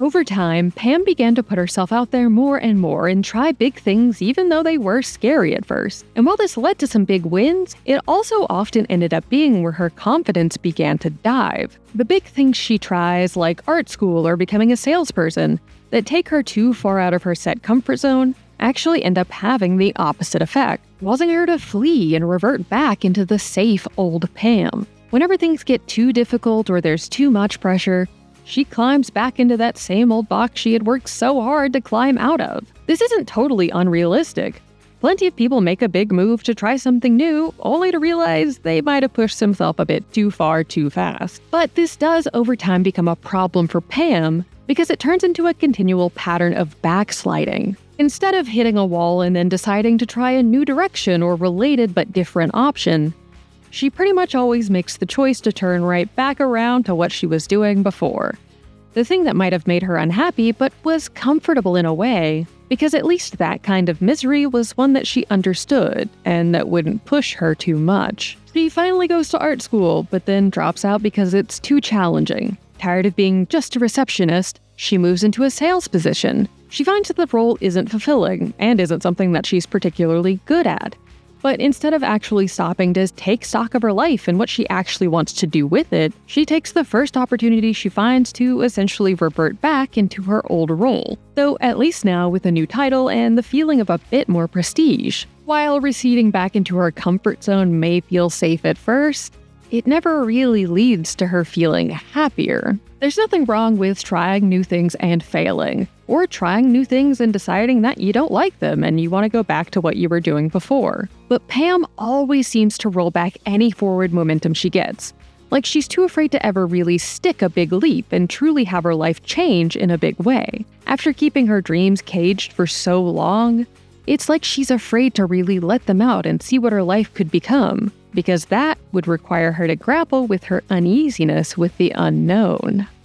Over time, Pam began to put herself out there more and more and try big things even though they were scary at first. And while this led to some big wins, it also often ended up being where her confidence began to dive. The big things she tries, like art school or becoming a salesperson, that take her too far out of her set comfort zone, actually end up having the opposite effect, causing her to flee and revert back into the safe old Pam. Whenever things get too difficult or there's too much pressure, she climbs back into that same old box she had worked so hard to climb out of. This isn't totally unrealistic. Plenty of people make a big move to try something new, only to realize they might have pushed themselves a bit too far too fast. But this does over time become a problem for Pam because it turns into a continual pattern of backsliding. Instead of hitting a wall and then deciding to try a new direction or related but different option, she pretty much always makes the choice to turn right back around to what she was doing before. The thing that might have made her unhappy but was comfortable in a way, because at least that kind of misery was one that she understood and that wouldn't push her too much. She finally goes to art school, but then drops out because it's too challenging. Tired of being just a receptionist, she moves into a sales position. She finds that the role isn't fulfilling and isn't something that she's particularly good at. But instead of actually stopping to take stock of her life and what she actually wants to do with it, she takes the first opportunity she finds to essentially revert back into her old role, though at least now with a new title and the feeling of a bit more prestige. While receding back into her comfort zone may feel safe at first, it never really leads to her feeling happier. There's nothing wrong with trying new things and failing, or trying new things and deciding that you don't like them and you want to go back to what you were doing before. But Pam always seems to roll back any forward momentum she gets. Like she's too afraid to ever really stick a big leap and truly have her life change in a big way. After keeping her dreams caged for so long, it's like she's afraid to really let them out and see what her life could become, because that would require her to grapple with her uneasiness with the unknown.